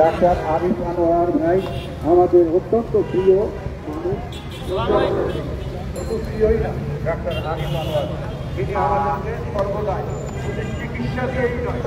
Doctor Arif Anwar ভাই আমাদের অত্যন্ত প্রিয় মানুষ, প্রিয়ই না ডাক্তার আরিফ আনোয়ার, তিনি আমাদেরকে সর্বদাই শুধু চিকিৎসা দিয়েই নয়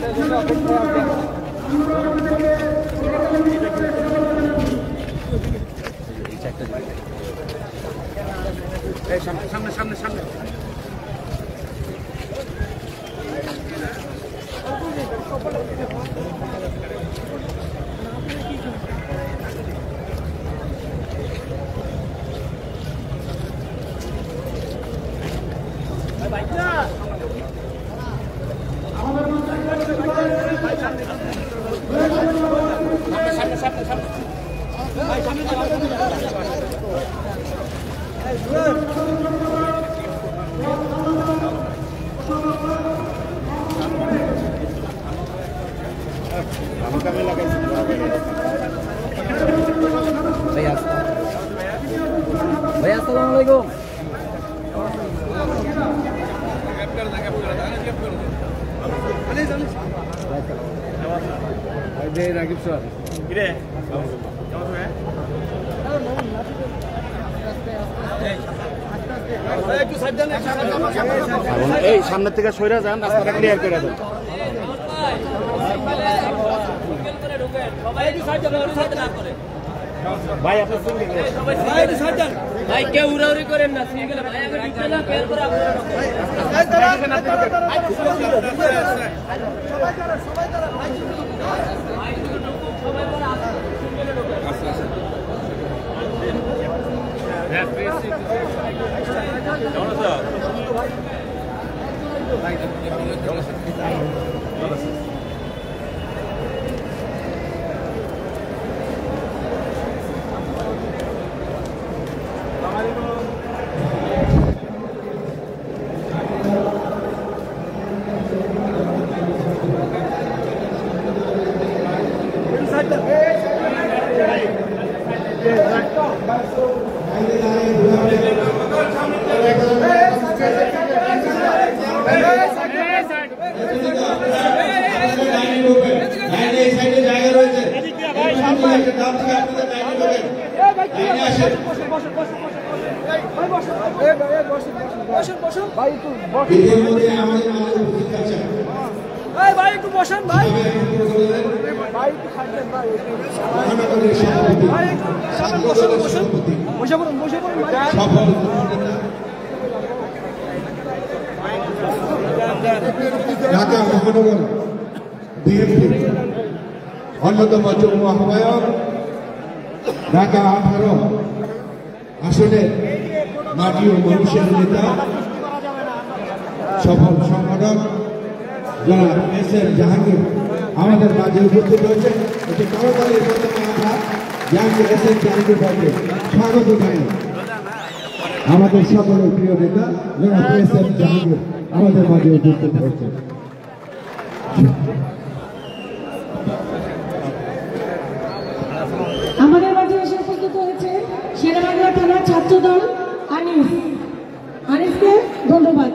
বিভিন্ন ক্ষেত্রে বিভিন্নভাবে এই সামনের থেকে সইরা যান, রাস্তাটা ক্লিয়ার করে দেন। ভাই আপনি ভাই কেউ উড়াউড়ি করেন না, সিঙ্গেল ভাই আগে ঢুকে না বের করে ভাই একটু বসেন ভাই মহানগরের সভাপতি ছাত্রদলের সভাপতি সফল ঢাকা মহানগর বিএনপি অন্যতম যুগ্ম আহ্বায়ক, ঢাকা 18 আসনের মাটি ও মানুষের নেতা, সফল সংগঠক জনাব এস.এম. জাহাঙ্গীর আমাদের মাঝে উপস্থিত হয়েছে। একটি করতালির মাধ্যমে আমরা জাহাঙ্গীর এস.এম. জাহাঙ্গীর ভাইকে স্বাগত জানাই। আমাদের সকলের প্রিয় নেতা জনাব এস.এম. জাহাঙ্গীর আমাদের মাঝে উপস্থিত হয়েছে। আমাদের মাঝে এসে উপস্থিত হয়েছে শেরেবাংলা থানার ছাত্রদল আনিসকে ধন্যবাদ।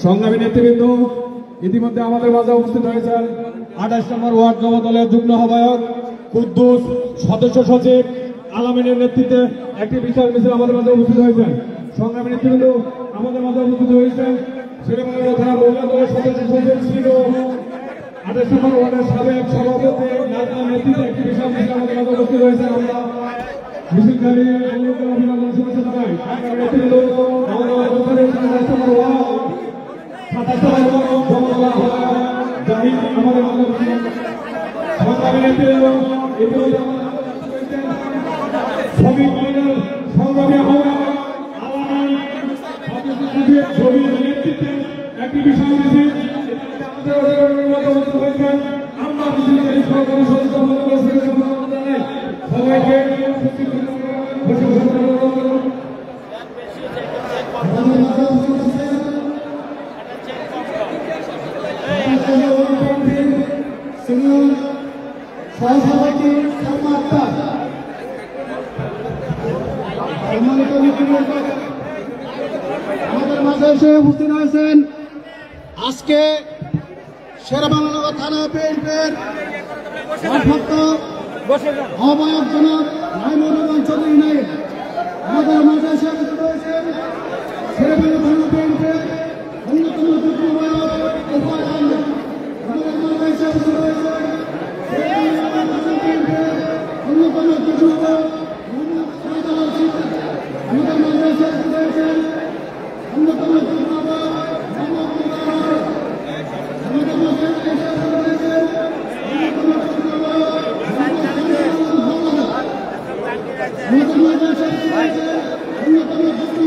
সংগ্রামী নেতৃবৃন্দ, ইতিমধ্যে আমাদের মাঝে উপস্থিত হয়েছেন 28 নম্বর ওয়ার্ড যুব দলের যুগ্ম আহ্বায়ক কুদ্দুস, সদস্য সচিব আলামিনের নেতৃত্বে একটি বিশাল মিছিল আমাদের মাঝে উপস্থিত হয়েছেন। সংগ্রামী নেতৃবৃন্দ, আমাদের মাঝে উপস্থিত হয়েছেন শেরেবাংলা থানা মহিলা দলের সদস্য সচিব ছিল 28 নম্বর ওয়ার্ডের সাবেক সভাপতি নাজমার নেতৃত্বে একটি বিশাল মিছিল আমাদের মাঝে উপস্থিত হয়েছেন। আমরা মিছিল চালিয়ে অভিনন্দন শুভেচ্ছা জানাই। সংগ্রামী নেতৃবৃন্দ, আমাদের ওয়ার্ডের 27 নম্বর ওয়ার্ড আমাদের সংগ্রামী নেতৃবৃন্দ, শ্রমিক দলের সংগ্রামী আহ্বায়ক ছবির নেতৃত্বে একটি বিশাল মিছিল হয়েছেন। আমরা মিছিলকারী সহকারী সদস্য সবাইকে সহসভাপতি সালমা আক্তার, আমাদের মাঝে এসে উপস্থিত হয়েছেন আজকে শেরেবাংলা থানা বিএনপির ভারপ্রাপ্ত আহ্বায়ক জনাব নাইমুর রহমান চৌধুরী নাইম। আমাদের মাঝে এসে উপস্থিত হয়েছেন শেরেবাংলা থানা বিএনপির অন্যতম যুগ্ম আহ্বায়ক ওফার আহমেদ। আমাদের মাঝে এসে উপস্থিত হয়েছেন অন্যতম যুগ্ম মোহাম্মদ শহীদ আলম সিদ্দিক। আমাদের মাঝে এসে উপস্থিত হয়েছেন অন্যতম যুগ্ম আমাদের মাঝে এসে উপস্থিত হয়েছেন অন্যতম যুগ্ম আমাদের মাঝে এসে উপস্থিত হয়েছেন অন্যতম যুগ্ম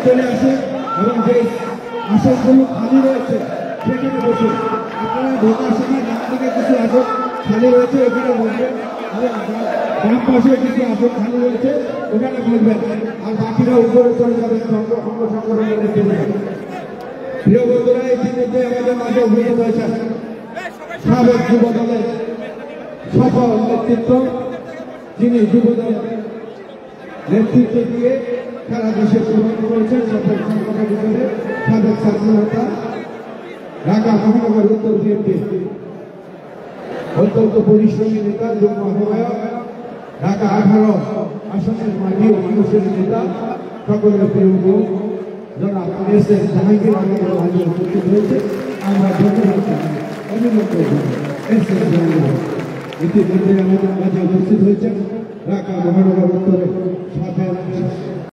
চলে আসে এবং যে আসনগুলো খালি রয়েছে সেখানে বসে আপনারা ঢোকার সময় ডান দিকে কিছু আসন খালি রয়েছে ওখানে বসবেন এবং বাম পাশে কিছু আসন খালি রয়েছে ওখানে বসবেন আর বাকিরা উপরে চলে যাবেন অঙ্গ সংগঠনের নেতৃত্বে। প্রিয় বন্ধুরা ইতিমধ্যে আমাদের মাঝে উপস্থিত হয়েছেন সাবেক যুব দলের সফল নেতৃত্ব যিনি যুব দলের নেতৃত্ব দিয়ে সারা দেশে প্রমাণ করেছেন সফল সংগঠন হিসেবে সাবেক ছাত্র নেতা ঢাকা মহানগর উত্তর বিএনপি অত্যন্ত পরিশ্রমী নেতা যুগ্ম আহ্বায়ক ঢাকা 18 আসনের মাঝি ও মানুষের নেতা সকলের প্রিয় জনাব এস.এস. জাহাঙ্গীর আমাদের মাঝে উপস্থিত হয়েছে। আমরা ধন্যবাদ জানাই অভিনন্দন এস.এস. জাহাঙ্গীর ইতিমধ্যে আমাদের মাঝে উপস্থিত হয়েছেন ঢাকা মহানগর উত্তরের সাবেক